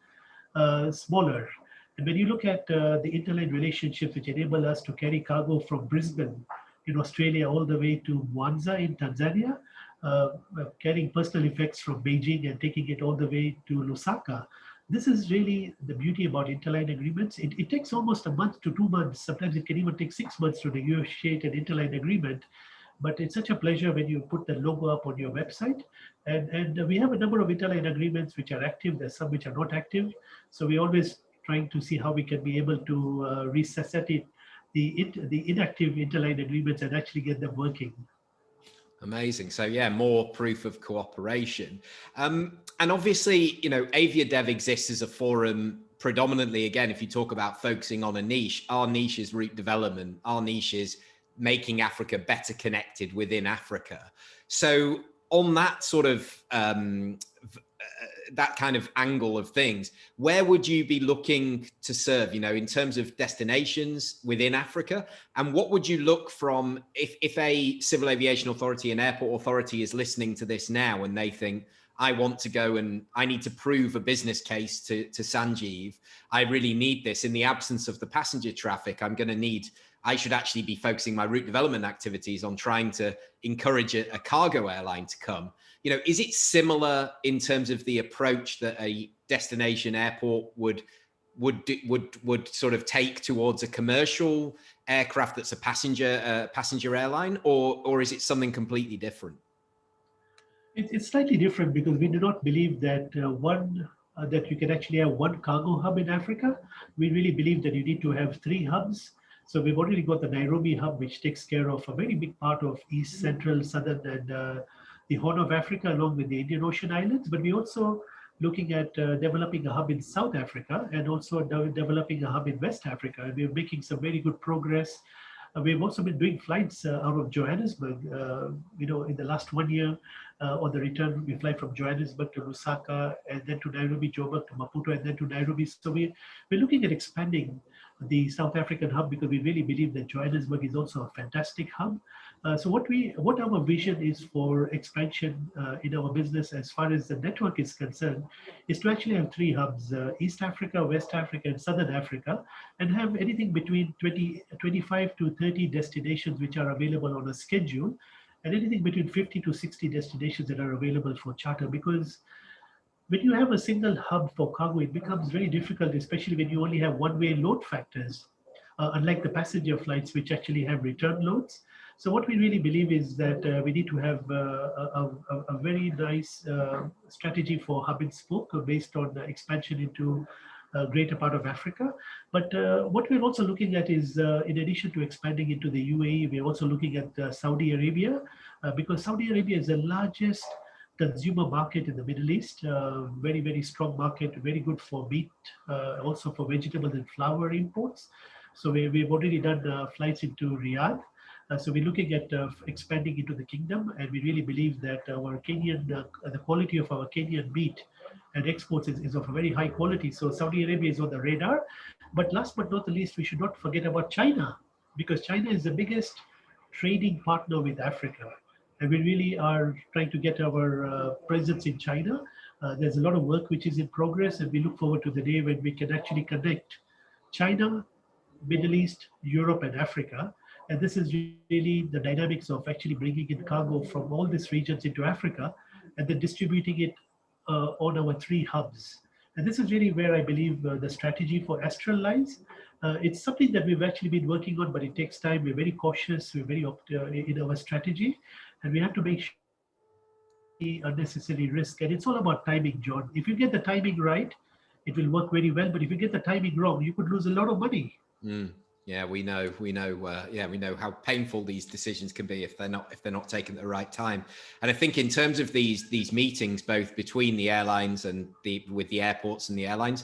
smaller. And when you look at the Interline relationships, which enable us to carry cargo from Brisbane in Australia all the way to Mwanza in Tanzania, carrying personal effects from Beijing and taking it all the way to Lusaka. This is really the beauty about Interline agreements. It takes almost a month to 2 months. Sometimes it can even take 6 months to negotiate an Interline agreement. But it's such a pleasure when you put the logo up on your website. And we have a number of Interline agreements which are active. There's some which are not active. So we're always trying to see how we can be able to resuscitate the inactive Interline agreements and actually get them working. Amazing. So yeah, more proof of cooperation. And obviously, AviaDev exists as a forum predominantly, again, if you talk about focusing on a niche, our niche is route development. Our niche is making Africa better connected within Africa. So on that sort of, that kind of angle of things, where would you be looking to serve, in terms of destinations within Africa? And what would you look from if a civil aviation authority, an airport authority is listening to this now and they think, I want to go and I need to prove a business case to Sanjeev. I really need this. In the absence of the passenger traffic, I should actually be focusing my route development activities on trying to encourage a cargo airline to come. Is it similar in terms of the approach that a destination airport would sort of take towards a commercial aircraft that's a passenger airline, or is it something completely different? It's slightly different, because we do not believe that that you can actually have one cargo hub in Africa. We really believe that you need to have 3 hubs. So we've already got the Nairobi hub, which takes care of a very big part of East, Central, Southern, and the Horn of Africa, along with the Indian Ocean Islands. But we're also looking at developing a hub in South Africa, and also developing a hub in West Africa. And we're making some very good progress. We've also been doing flights out of Johannesburg. In the last 1 year, on the return, we fly from Johannesburg to Lusaka, and then to Nairobi, Joburg to Maputo, and then to Nairobi. So we're looking at expanding the South African hub, because we really believe that Johannesburg is also a fantastic hub. So what our vision is for expansion in our business, as far as the network is concerned, is to actually have 3 hubs: East Africa, West Africa, and Southern Africa, and have anything between 25 to 30 destinations which are available on a schedule, and anything between 50 to 60 destinations that are available for charter. Because when you have a single hub for cargo, it becomes very difficult, especially when you only have one-way load factors, unlike the passenger flights, which actually have return loads. So what we really believe is that we need to have a very nice strategy for hub and spoke based on expansion into a greater part of Africa. But what we're also looking at is, in addition to expanding into the UAE, we're also looking at Saudi Arabia, because Saudi Arabia is the largest consumer market in the Middle East, very, very strong market, very good for meat, also for vegetables and flour imports. So we've already done flights into Riyadh. So we're looking at expanding into the kingdom, and we really believe that our Kenyan, the quality of our Kenyan meat and exports is of a very high quality. So Saudi Arabia is on the radar. But last but not the least, we should not forget about China, because China is the biggest trading partner with Africa. And we really are trying to get our presence in China. There's a lot of work which is in progress, and we look forward to the day when we can actually connect China, Middle East, Europe, and Africa. And this is really the dynamics of actually bringing in cargo from all these regions into Africa and then distributing it on our 3 hubs. And this is really where I believe the strategy for Astral lies. It's something that we've actually been working on, but it takes time. We're very cautious. We're very in our strategy, and we have to make sure unnecessary risk. And it's all about timing, John. If you get the timing right, it will work very well. But if you get the timing wrong, you could lose a lot of money. Yeah, we know how painful these decisions can be if they're not taken at the right time. And I think in terms of these meetings, both between the airlines and with the airports and the airlines,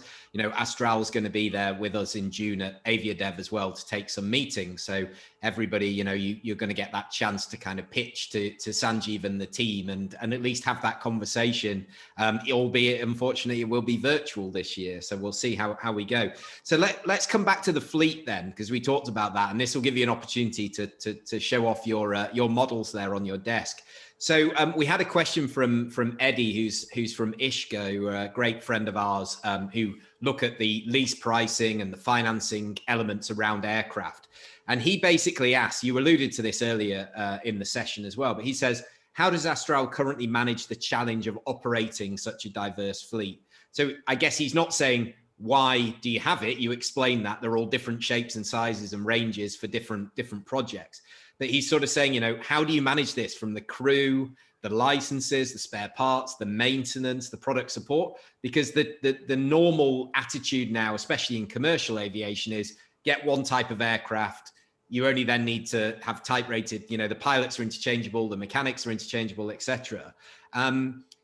Astral's going to be there with us in June at AviaDev as well to take some meetings. So everybody, you're going to get that chance to kind of pitch to Sanjeev and the team and at least have that conversation, albeit unfortunately it will be virtual this year. So we'll see how we go. So let's come back to the fleet then, because we talked about that, and this will give you an opportunity to show off your models there on your desk. So we had a question from Eddie, who's from Ishko, a great friend of ours, who look at the lease pricing and the financing elements around aircraft. And he basically asked, you alluded to this earlier in the session as well, but he says, how does Astral currently manage the challenge of operating such a diverse fleet? So I guess he's not saying, why do you have it? You explain that they're all different shapes and sizes and ranges for different projects. But he's sort of saying, how do you manage this from the crew, the licenses, the spare parts, the maintenance, the product support? Because the normal attitude now, especially in commercial aviation, is get one type of aircraft. You only then need to have type rated, the pilots are interchangeable, the mechanics are interchangeable, etc.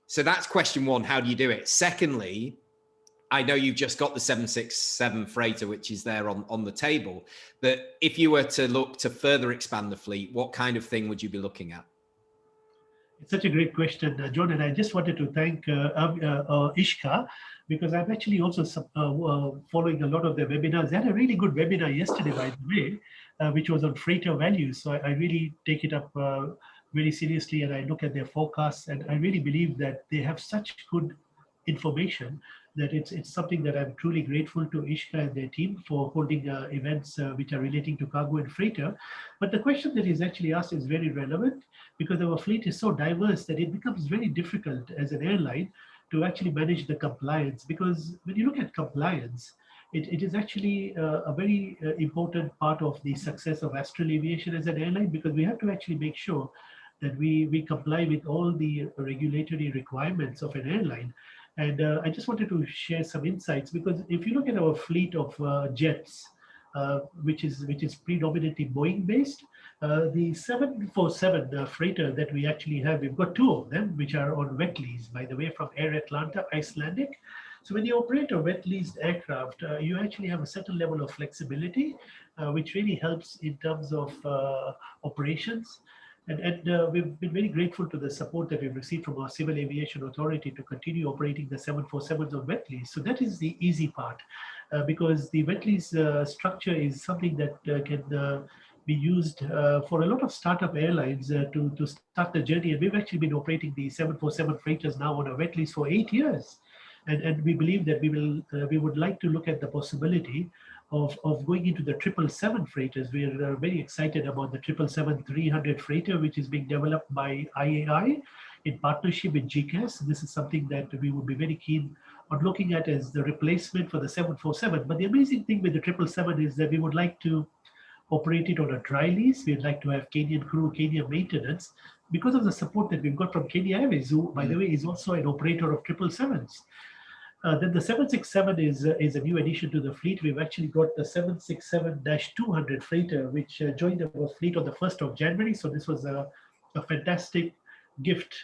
So that's question one. How do you do it? Secondly, I know you've just got the 767 freighter, which is there on the table, but if you were to look to further expand the fleet, what kind of thing would you be looking at? It's such a great question, John, and I just wanted to thank Ishka, because I'm actually also following a lot of their webinars. They had a really good webinar yesterday, by the way, which was on freighter values. So I really take it up very seriously, and I look at their forecasts, and I really believe that they have such good information that it's something that I'm truly grateful to Ishka and their team for holding events which are relating to cargo and freighter. But the question that is actually asked is very relevant, because our fleet is so diverse that it becomes very difficult as an airline to actually manage the compliance. Because when you look at compliance, it is actually a very important part of the success of Astral Aviation as an airline, because we have to actually make sure that we comply with all the regulatory requirements of an airline. And I just wanted to share some insights, because if you look at our fleet of jets, which is predominantly Boeing based, the 747 freighter that we actually have, we've got 2 of them, which are on wet lease, by the way, from Air Atlanta, Icelandic. So when you operate a wet leased aircraft, you actually have a certain level of flexibility, which really helps in terms of operations. And we've been very grateful to the support that we've received from our Civil Aviation Authority to continue operating the 747s on wet lease. So that is the easy part, because the wet lease structure is something that can be used for a lot of startup airlines to start the journey. And we've actually been operating the 747 freighters now on a wet lease for 8 years. And we believe that we would like to look at the possibility of going into the 777 freighters. We're very excited about the 777-300 freighter, which is being developed by IAI in partnership with GCAS. This is something that we would be very keen on looking at as the replacement for the 747. But the amazing thing with the 777 is that we would like to operate it on a dry lease. We'd like to have Kenyan crew, Kenyan maintenance, because of the support that we've got from Kenya Airways, who, by the way, is also an operator of 777s. Then the 767 is a new addition to the fleet. We've actually got the 767-200 freighter, which joined our fleet on the 1st of January. So this was a fantastic gift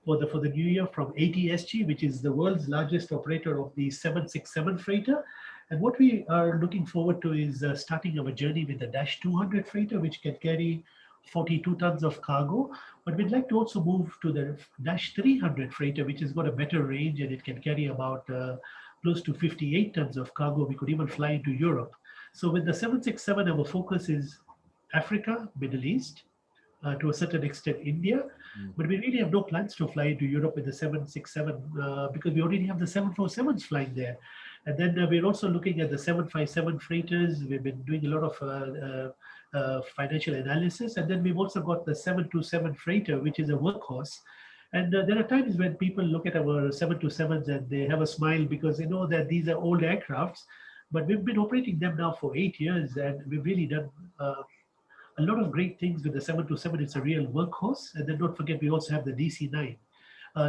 for the new year from ATSG, which is the world's largest operator of the 767 freighter. And what we are looking forward to is starting our journey with the -200 freighter, which can carry 42 tons of cargo. But we'd like to also move to the -300 freighter, which has got a better range, and it can carry about close to 58 tons of cargo. We could even fly into Europe. So with the 767, our focus is Africa, Middle East, to a certain extent India, but we really have no plans to fly into Europe with the 767 because we already have the 747s flying there. And then we're also looking at the 757 freighters. We've been doing a lot of financial analysis. And then we've also got the 727 freighter, which is a workhorse. And there are times when people look at our 727s and they have a smile because they know that these are old aircrafts, but we've been operating them now for 8 years, and we've really done a lot of great things with the 727. It's a real workhorse. And then don't forget, we also have the DC-9.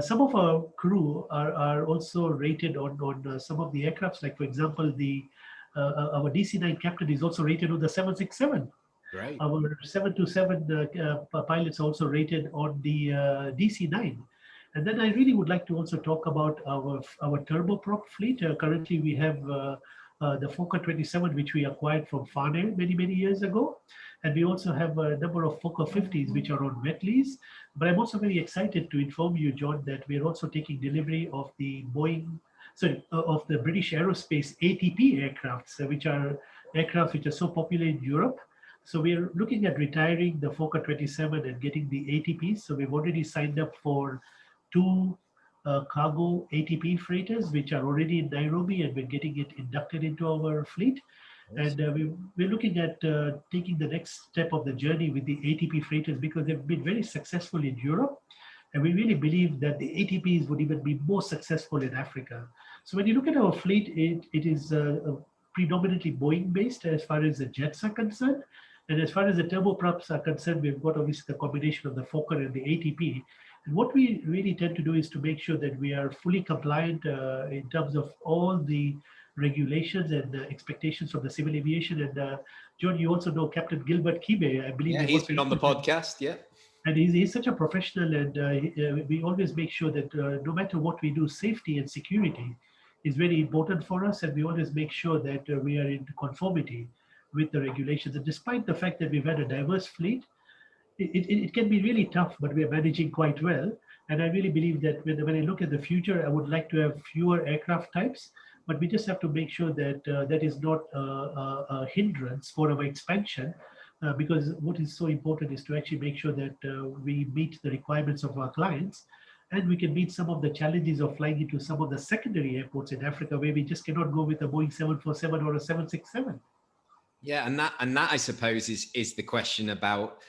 Some of our crew are also rated on some of the aircrafts. Like, for example, our DC-9 captain is also rated on the 767. Right. Our 727 pilots also rated on the DC-9. And then I really would like to also talk about our turboprop fleet. Currently, we have the Fokker 27, which we acquired from Farnair many years ago. And we also have a number of Fokker 50s, which are on wet lease. But I'm also very excited to inform you, John, that we're also taking delivery of the of the British Aerospace ATP aircrafts, which are aircrafts which are so popular in Europe. So we're looking at retiring the Fokker 27 and getting the ATPs. So we've already signed up for 2 cargo ATP freighters, which are already in Nairobi, and we're getting it inducted into our fleet. And we're looking at taking the next step of the journey with the ATP freighters because they've been very successful in Europe. And we really believe that the ATPs would even be more successful in Africa. So when you look at our fleet, it is predominantly Boeing based as far as the jets are concerned. And as far as the turboprops are concerned, we've got obviously the combination of the Fokker and the ATP. And what we really tend to do is to make sure that we are fully compliant in terms of all the regulations and expectations from the civil aviation. And John, you also know Captain Gilbert Kibe, I believe. Yeah, he's been on the podcast, yeah. And he's such a professional, and we always make sure that no matter what we do, safety and security is very important for us. And we always make sure that we are in conformity with the regulations. And despite the fact that we've had a diverse fleet, it can be really tough, but we are managing quite well. And I really believe that when I look at the future, I would like to have fewer aircraft types, but we just have to make sure that that is not a hindrance for our expansion, because what is so important is to actually make sure that we meet the requirements of our clients, and we can meet some of the challenges of flying into some of the secondary airports in Africa where we just cannot go with a Boeing 747 or a 767. Yeah, and that I suppose is the question about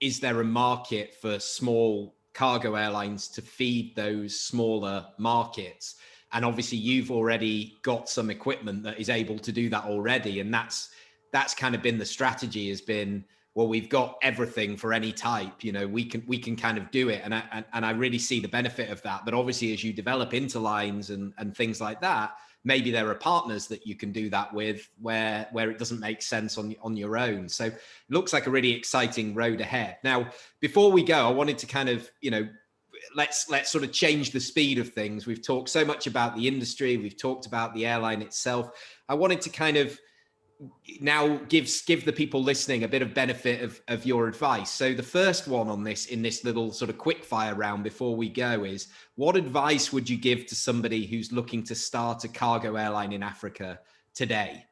is there a market for small cargo airlines to feed those smaller markets? And obviously you've already got some equipment that is able to do that already. And that's kind of been the strategy, has been, well, we've got everything for any type, we can kind of do it. And I really see the benefit of that. But obviously as you develop interlines and things like that, maybe there are partners that you can do that with where it doesn't make sense on your own. So it looks like a really exciting road ahead. Now, before we go, I wanted to kind of, let's sort of change the speed of things. We've talked so much about the industry. We've talked about the airline itself. I wanted to kind of now give the people listening a bit of benefit of your advice. So the first one on this, in this little sort of quick fire round before we go, is what advice would you give to somebody who's looking to start a cargo airline in Africa today?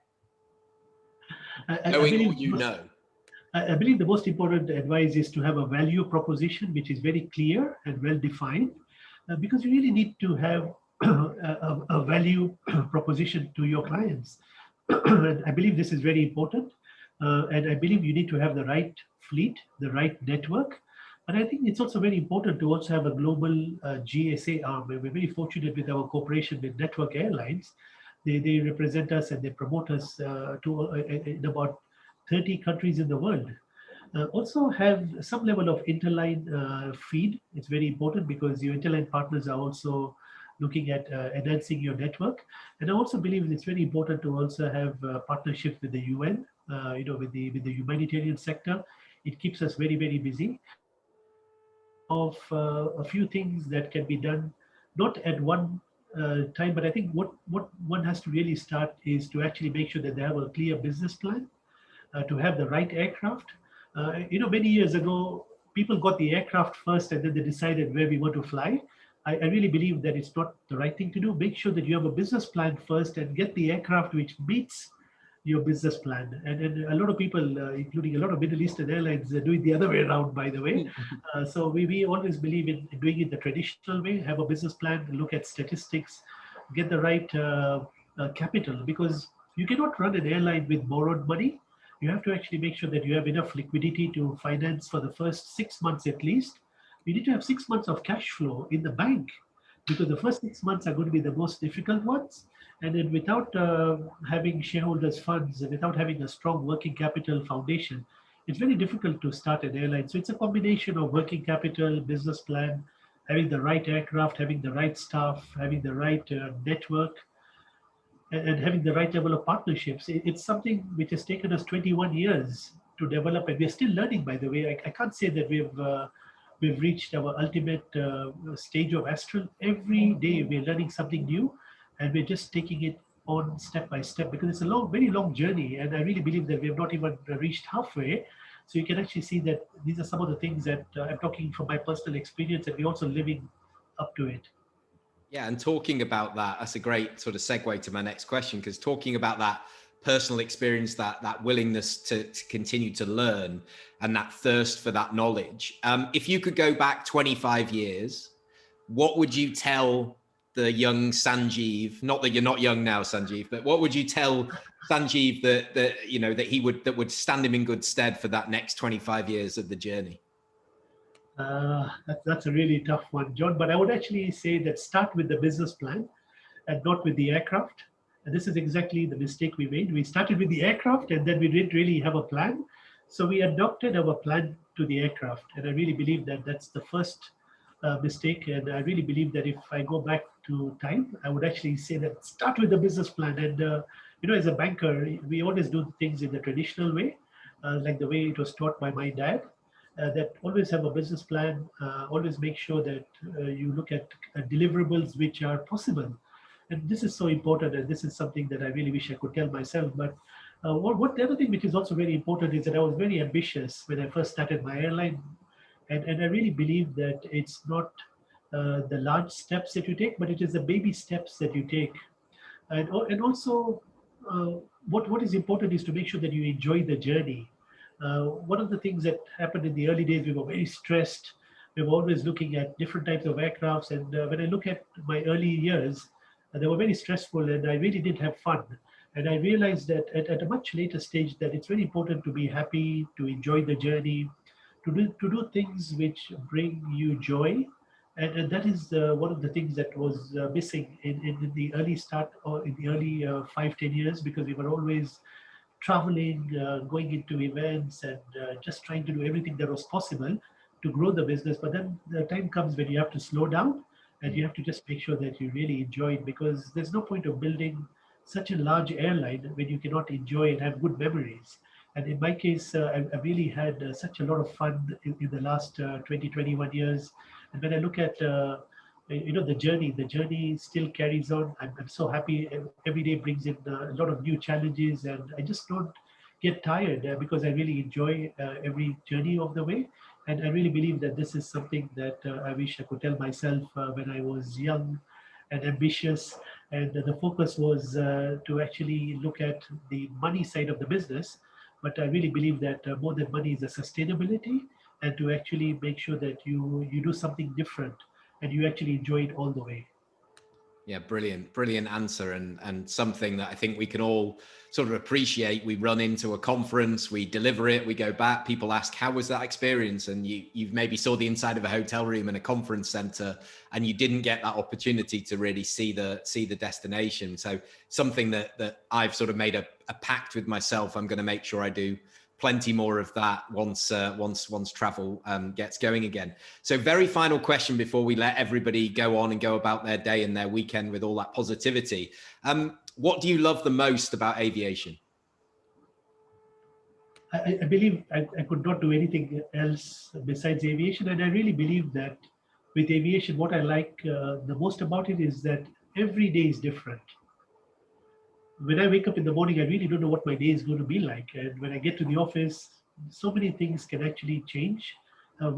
Knowing what you know. I believe the most important advice is to have a value proposition which is very clear and well defined, because you really need to have a value proposition to your clients. And I believe this is very important. And I believe you need to have the right fleet, the right network. And I think it's also very important to also have a global GSA arm. And we're very fortunate with our cooperation with Network Airlines. They represent us and they promote us in about 30 countries in the world. Also have some level of interline feed. It's very important because your interline partners are also looking at enhancing your network. And I also believe it's very important to also have partnerships with the UN, with the humanitarian sector. It keeps us very, very busy. Of a few things that can be done, not at one time, but I think what one has to really start is to actually make sure that they have a clear business plan, to have the right aircraft. Many years ago, people got the aircraft first and then they decided where we want to fly. I really believe that it's not the right thing to do. Make sure that you have a business plan first and get the aircraft which meets your business plan. And a lot of people, including a lot of Middle Eastern airlines, do it the other way around, by the way. So we always believe in doing it the traditional way, have a business plan, look at statistics, get the right capital, because you cannot run an airline with borrowed money. You have to actually make sure that you have enough liquidity to finance for the first 6 months at least. You need to have 6 months of cash flow in the bank, because the first 6 months are going to be the most difficult ones. And then without having shareholders' funds and without having a strong working capital foundation, it's very difficult to start an airline. So it's a combination of working capital, business plan, having the right aircraft, having the right staff, having the right network, and having the right level of partnerships. It's something which has taken us 21 years to develop, and we're still learning. By the way, I can't say that we've reached our ultimate stage of Astral. Every day we're learning something new, and we're just taking it on step by step, because it's a long, very long journey, and I really believe that we have not even reached halfway. So you can actually see that these are some of the things that I'm talking from my personal experience, and we're also living up to it. Yeah, and talking about that, that's a great sort of segue to my next question, because talking about that personal experience, that willingness to continue to learn, and that thirst for that knowledge. If you could go back 25 years, what would you tell the young Sanjeev? Not that you're not young now, Sanjeev, but what would you tell Sanjeev that would stand him in good stead for that next 25 years of the journey? That's a really tough one, John. But I would actually say that start with the business plan and not with the aircraft. And this is exactly the mistake we made. We started with the aircraft and then we didn't really have a plan. So we adopted our plan to the aircraft. And I really believe that that's the first mistake. And I really believe that if I go back to time, I would actually say that start with the business plan. And, as a banker, we always do things in the traditional way, like the way it was taught by my dad. That always have a business plan, always make sure that you look at deliverables which are possible. And this is so important, and this is something that I really wish I could tell myself. But the other thing which is also very important is that I was very ambitious when I first started my airline. And I really believe that it's not the large steps that you take, but it is the baby steps that you take. And also, what is important is to make sure that you enjoy the journey. One of the things that happened in the early days, we were very stressed. We were always looking at different types of aircrafts. And when I look at my early years, they were very stressful, and I really didn't have fun. And I realized that at a much later stage that it's very important to be happy, to enjoy the journey, to do things which bring you joy. And that is one of the things that was missing in the early start, or in the early 5-10 years, because we were always traveling, going into events, and just trying to do everything that was possible to grow the business. But then the time comes when you have to slow down, and you have to just make sure that you really enjoy it, because there's no point of building such a large airline when you cannot enjoy and have good memories. And in my case, I really had such a lot of fun in the last 20, 21 years. And when I look at the journey still carries on. I'm so happy. Every day brings in a lot of new challenges, and I just don't get tired because I really enjoy every journey of the way. And I really believe that this is something that I wish I could tell myself when I was young and ambitious. And the focus was to actually look at the money side of the business. But I really believe that more than money is the sustainability, and to actually make sure that you do something different and you actually enjoy it all the way. Yeah, brilliant answer, and something that I think we can all sort of appreciate. We run into a conference, we deliver it, we go back. People ask, "How was that experience?" And you've maybe saw the inside of a hotel room in a conference center, and you didn't get that opportunity to really see the destination. So something that I've sort of made a pact with myself. I'm going to make sure I do plenty more of that once travel gets going again. So very final question before we let everybody go on and go about their day and their weekend with all that positivity. What do you love the most about aviation? I believe I could not do anything else besides aviation, and I really believe that with aviation, what I like the most about it is that every day is different. When I wake up in the morning, I really don't know what my day is going to be like. And when I get to the office, so many things can actually change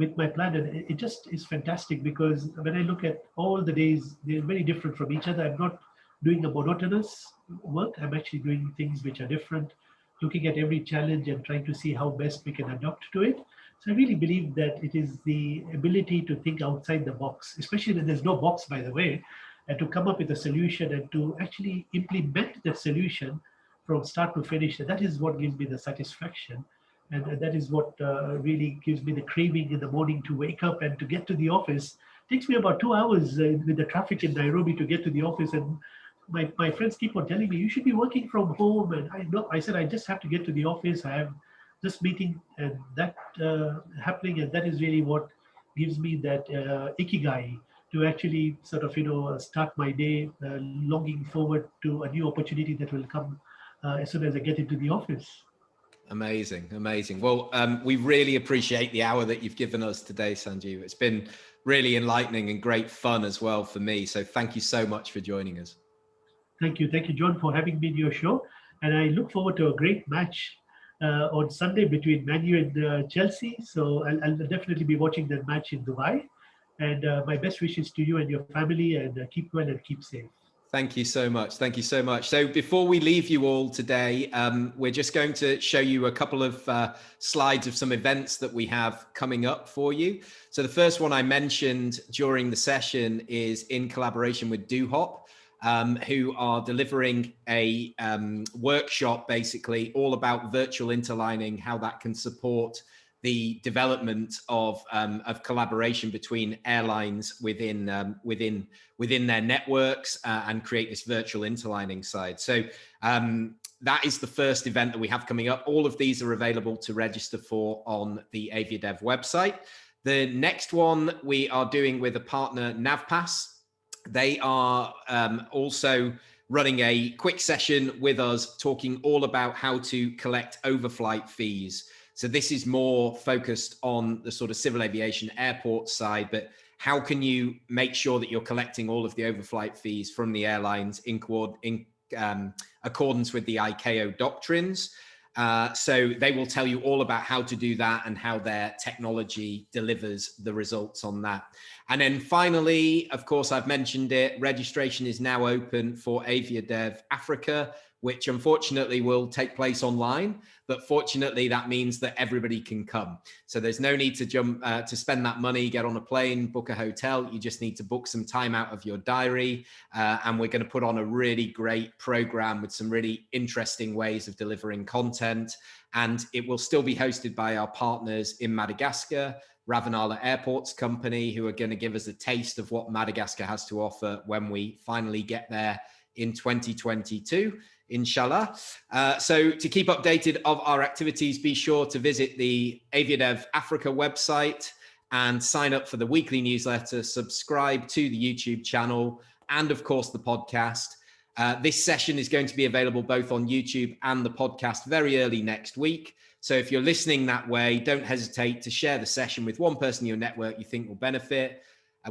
with my plan. And it just is fantastic because when I look at all the days, they're very different from each other. I'm not doing a monotonous work. I'm actually doing things which are different, looking at every challenge and trying to see how best we can adapt to it. So I really believe that it is the ability to think outside the box, especially when there's no box, by the way, and to come up with a solution and to actually implement that solution from start to finish. That is what gives me the satisfaction. And that is what really gives me the craving in the morning to wake up and to get to the office. It takes me about 2 hours with the traffic in Nairobi to get to the office. And my friends keep on telling me, you should be working from home. And I know, I said, I just have to get to the office. I have this meeting and that happening. And that is really what gives me that ikigai to actually sort of, start my day longing forward to a new opportunity that will come as soon as I get into the office. Amazing. Well, we really appreciate the hour that you've given us today, Sanjeev. It's been really enlightening and great fun as well for me. So thank you so much for joining us. Thank you, John, for having me in your show. And I look forward to a great match on Sunday between Man U and Chelsea. So I'll definitely be watching that match in Dubai. And my best wishes to you and your family, and keep well and keep safe. Thank you so much. So before we leave you all today, we're just going to show you a couple of slides of some events that we have coming up for you. So the first one I mentioned during the session is in collaboration with DoHop, who are delivering a workshop basically all about virtual interlining, how that can support the development of collaboration between airlines within their networks and create this virtual interlining side. So that is the first event that we have coming up. All of these are available to register for on the AviaDev website. The next one we are doing with a partner, Navpass. They are also running a quick session with us talking all about how to collect overflight fees. So this is more focused on the sort of civil aviation airport side, but how can you make sure that you're collecting all of the overflight fees from the airlines in accordance with the ICAO doctrines? So they will tell you all about how to do that and how their technology delivers the results on that. And then finally, of course, I've mentioned it, registration is now open for AviaDev Africa, which unfortunately will take place online, but fortunately that means that everybody can come. So there's no need to to spend that money, get on a plane, book a hotel. You just need to book some time out of your diary. And we're going to put on a really great program with some really interesting ways of delivering content. And it will still be hosted by our partners in Madagascar, Ravenala Airports Company, who are going to give us a taste of what Madagascar has to offer when we finally get there in 2022. Inshallah. So to keep updated of our activities, be sure to visit the AviaDev Africa website and sign up for the weekly newsletter, subscribe to the YouTube channel, and of course the podcast. This session is going to be available both on YouTube and the podcast very early next week. So if you're listening that way, don't hesitate to share the session with one person in your network you think will benefit.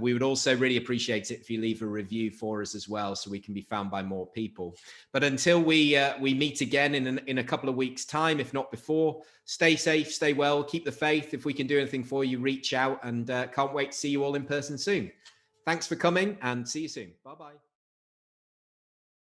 We would also really appreciate it if you leave a review for us as well, so we can be found by more people. But until we meet again in a couple of weeks' time, if not before, stay safe, stay well, keep the faith. If we can do anything for you, reach out, and can't wait to see you all in person soon. Thanks for coming, and see you soon. Bye-bye.